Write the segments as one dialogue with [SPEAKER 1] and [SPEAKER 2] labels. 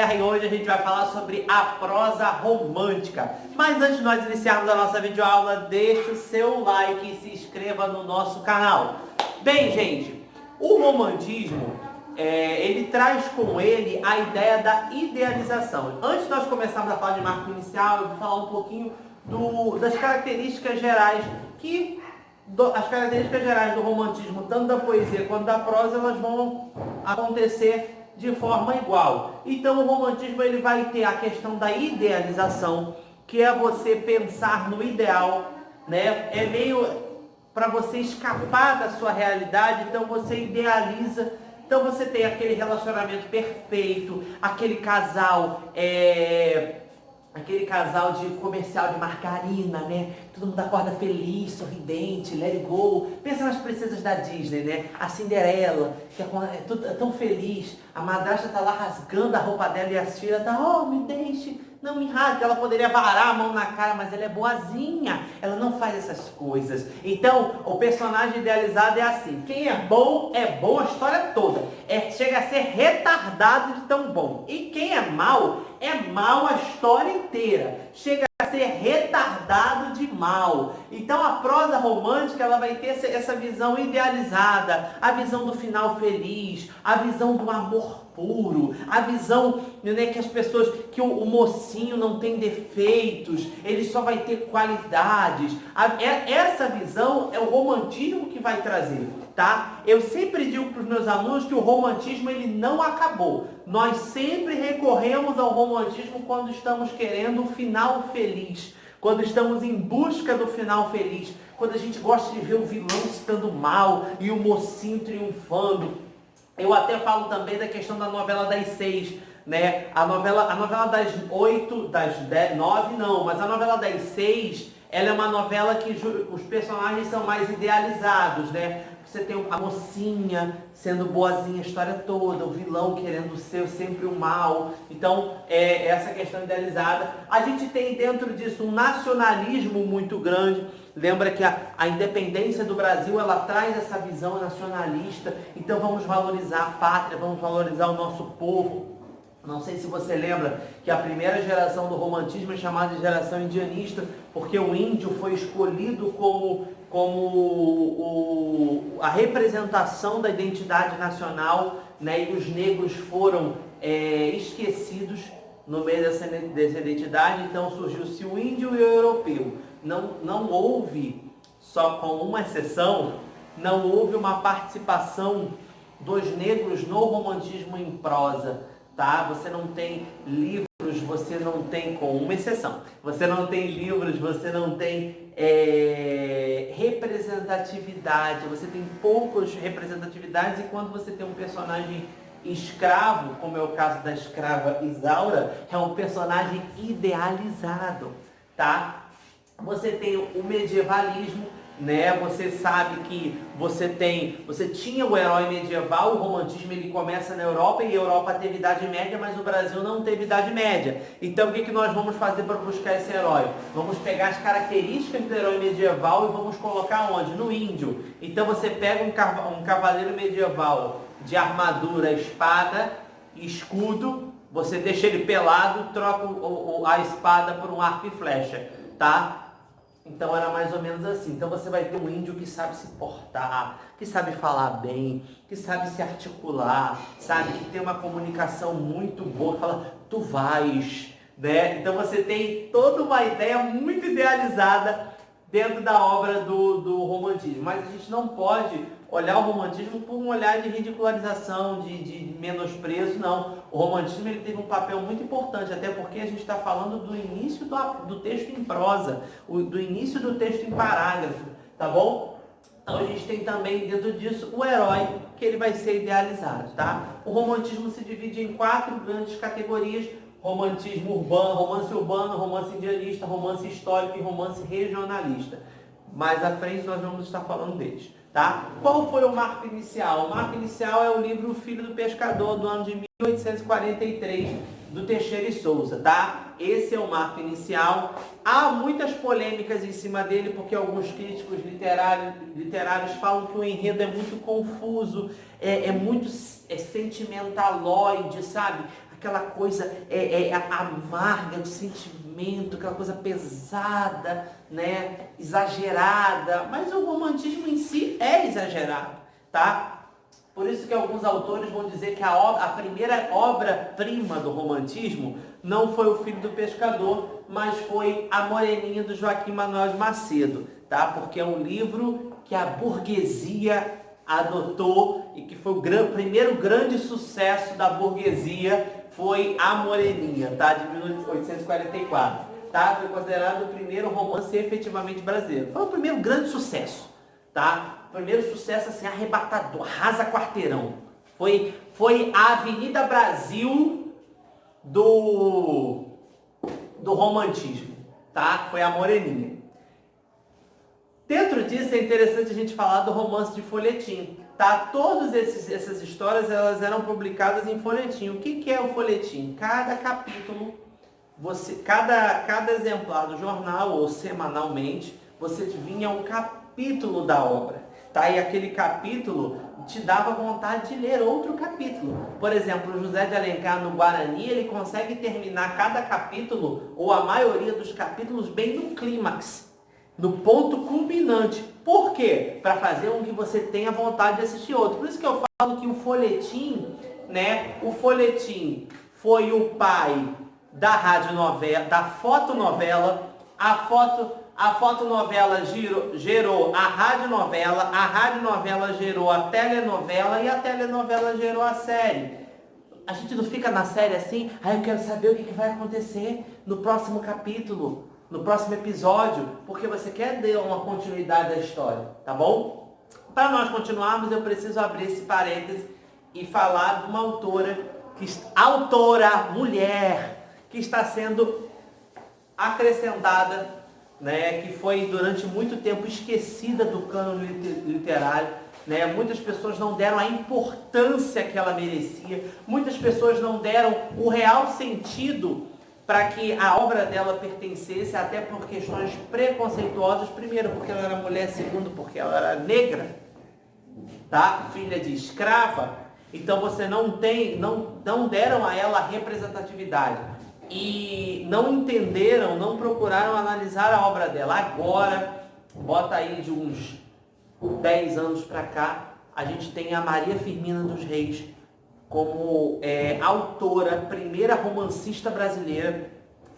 [SPEAKER 1] Terra e hoje a gente vai falar sobre a prosa romântica. Mas antes de nós iniciarmos a nossa videoaula, deixe o seu like e se inscreva no nosso canal. Bem, gente, o romantismo, ele traz com ele a ideia da idealização. Antes de nós começarmos a falar de marco inicial, eu vou falar um pouquinho das características gerais as características gerais do romantismo, tanto da poesia quanto da prosa, elas vão acontecer de forma igual. Então o romantismo ele vai ter a questão da idealização, que é você pensar no ideal, né? É meio para você escapar da sua realidade, então você idealiza. Então você tem aquele relacionamento perfeito, aquele casal de comercial de margarina, né? Todo mundo acorda feliz, sorridente, let it go. Pensa nas princesas da Disney, né? A Cinderela, que é tão feliz. A madrasta tá lá rasgando a roupa dela e as filhas tá, oh, me deixe, não me rasgue. Ela poderia varar a mão na cara, mas ela é boazinha. Ela não faz essas coisas. Então, o personagem idealizado é assim. Quem é bom a história toda. Chega a ser retardado de tão bom. E quem é mal a história inteira. Chega a ser retardado de mal. Então a prosa romântica ela vai ter essa visão idealizada, a visão do final feliz, a visão do amor puro, a visão, né, que as pessoas, que o mocinho não tem defeitos, ele só vai ter qualidades. Essa visão é o romantismo que vai trazer, tá? Eu sempre digo para os meus alunos que o romantismo ele não acabou. Nós sempre recorremos ao romantismo quando estamos querendo um final feliz, quando estamos em busca do final feliz, quando a gente gosta de ver o vilão se dando mal e o mocinho triunfando. Eu até falo também da questão da novela das 6, né? A novela das 8, das 10, 9 não, mas a novela das 6, ela é uma novela que os personagens são mais idealizados, né? Você tem a mocinha sendo boazinha a história toda, o vilão querendo ser sempre o mal. Então, essa questão idealizada. A gente tem dentro disso um nacionalismo muito grande. Lembra que a independência do Brasil, ela traz essa visão nacionalista. Então, vamos valorizar a pátria, vamos valorizar o nosso povo. Não sei se você lembra que a primeira geração do romantismo é chamada de geração indianista, porque o índio foi escolhido como a representação da identidade nacional, né? E os negros foram esquecidos no meio dessa identidade. Então surgiu-se o índio e o europeu. Não houve, só com uma exceção, não houve uma participação dos negros no romantismo em prosa. Tá? Você não tem livros, você não tem, com uma exceção, você não tem livros, você não tem representatividade, você tem poucas representatividades, e quando você tem um personagem escravo, como é o caso da escrava Isaura, é um personagem idealizado, tá? Você tem o medievalismo, né? Você sabe que você tinha o herói medieval, o romantismo ele começa na Europa, e a Europa teve Idade Média, mas o Brasil não teve Idade Média. Então o que nós vamos fazer para buscar esse herói? Vamos pegar as características do herói medieval e vamos colocar onde? No índio. Então você pega um cavaleiro medieval de armadura, espada, escudo, você deixa ele pelado, troca a espada por um arco e flecha, tá? Então era mais ou menos assim. Então você vai ter um índio que sabe se portar, que sabe falar bem, que sabe se articular, sabe? Que tem uma comunicação muito boa, que fala, tu vais, né? Então você tem toda uma ideia muito idealizada dentro da obra do romantismo. Mas a gente não pode olhar o romantismo por um olhar de ridicularização, de menosprezo, não. O romantismo ele teve um papel muito importante, até porque a gente está falando do início do texto em prosa, do início do texto em parágrafo, tá bom? Então a gente tem também dentro disso o herói, que ele vai ser idealizado, tá? O romantismo se divide em 4 grandes categorias: romantismo urbano, romance indianista, romance histórico e romance regionalista. Mais à frente nós vamos estar falando deles, tá? Qual foi o marco inicial? O marco inicial é o livro O Filho do Pescador, do ano de 1843, do Teixeira e Souza, tá? Esse é o marco inicial. Há muitas polêmicas em cima dele, porque alguns críticos literários falam que o enredo é muito confuso, é muito sentimentaloide, sabe? aquela coisa amarga do sentimento, aquela coisa pesada, né? Exagerada, mas o romantismo em si é exagerado, tá? Por isso que alguns autores vão dizer que a primeira obra-prima do romantismo não foi O Filho do Pescador, mas foi A Moreninha, do Joaquim Manuel de Macedo, tá? Porque é um livro que a burguesia adotou e que foi o primeiro grande sucesso da burguesia, foi A Moreninha, tá? De 1844, tá? Foi considerado o primeiro romance efetivamente brasileiro. Foi o primeiro grande sucesso, tá? Primeiro sucesso assim, arrebatador, arrasa quarteirão. Foi a Avenida Brasil do romantismo, tá? Foi A Moreninha. Dentro disso é interessante a gente falar do romance de folhetim, tá? Todas essas histórias, elas eram publicadas em folhetim. O que é o folhetim? Cada capítulo, cada exemplar do jornal, ou semanalmente, você vinha um capítulo da obra, tá? E aquele capítulo te dava vontade de ler outro capítulo. Por exemplo, o José de Alencar, no Guarani, ele consegue terminar cada capítulo, ou a maioria dos capítulos, bem no clímax, no ponto culminante. Por quê? Para fazer com que você tenha vontade de assistir outro. Por isso que eu falo que o folhetim, né? O folhetim foi o pai da radionovela, da fotonovela. A fotonovela gerou a radionovela gerou a telenovela e a telenovela gerou a série. A gente não fica na série assim, eu quero saber o que vai acontecer no próximo capítulo, no próximo episódio, porque você quer dar uma continuidade da história, tá bom? Para nós continuarmos, eu preciso abrir esse parêntese e falar de uma autora, mulher, que está sendo acrescentada, né, que foi durante muito tempo esquecida do cânone literário, né? Muitas pessoas não deram a importância que ela merecia, muitas pessoas não deram o real sentido para que a obra dela pertencesse, até por questões preconceituosas. Primeiro, porque ela era mulher; segundo, porque ela era negra, tá? Filha de escrava. Então você não deram a ela representatividade. E não entenderam, não procuraram analisar a obra dela. Agora, bota aí de uns 10 anos para cá, a gente tem a Maria Firmina dos Reis como autora, primeira romancista brasileira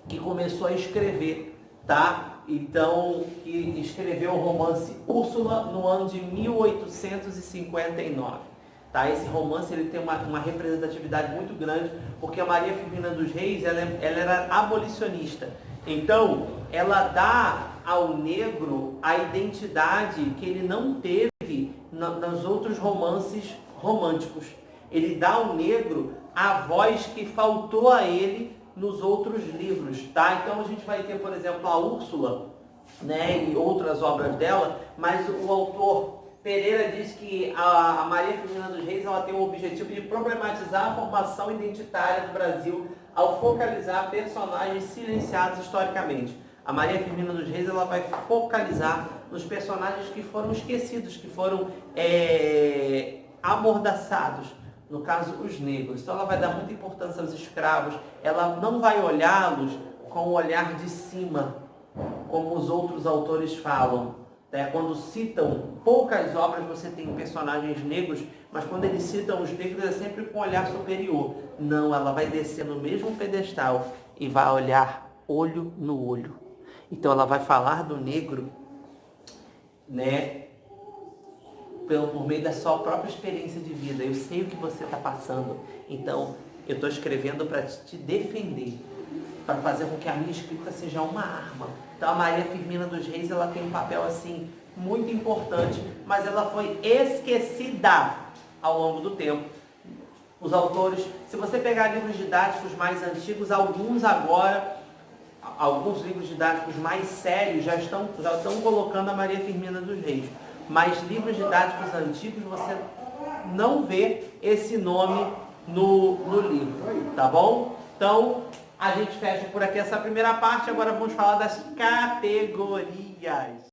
[SPEAKER 1] que começou a escrever, tá? Então, que escreveu o romance Úrsula no ano de 1859. Tá? Esse romance ele tem uma representatividade muito grande, porque a Maria Firmina dos Reis ela era abolicionista. Então, ela dá ao negro a identidade que ele não teve nos outros romances românticos. Ele dá ao negro a voz que faltou a ele nos outros livros. Tá? Então, a gente vai ter, por exemplo, a Úrsula, né, e outras obras dela, mas o autor Pereira diz que a Maria Firmina dos Reis ela tem o objetivo de problematizar a formação identitária do Brasil ao focalizar personagens silenciados historicamente. A Maria Firmina dos Reis ela vai focalizar nos personagens que foram esquecidos, que foram amordaçados, no caso os negros. Então ela vai dar muita importância aos escravos, ela não vai olhá-los com o olhar de cima, como os outros autores falam. Quando citam poucas obras, você tem personagens negros, mas quando eles citam os negros é sempre com um olhar superior. Não, ela vai descer no mesmo pedestal e vai olhar olho no olho. Então ela vai falar do negro, né, por meio da sua própria experiência de vida. Eu sei o que você está passando, então eu estou escrevendo para te defender, para fazer com que a minha escrita seja uma arma. Então a Maria Firmina dos Reis ela tem um papel assim muito importante, mas ela foi esquecida ao longo do tempo. Os autores, se você pegar livros didáticos mais antigos, alguns livros didáticos mais sérios já estão colocando a Maria Firmina dos Reis. Mas livros didáticos antigos você não vê esse nome no livro, tá bom? Então, a gente fecha por aqui essa primeira parte, agora vamos falar das categorias.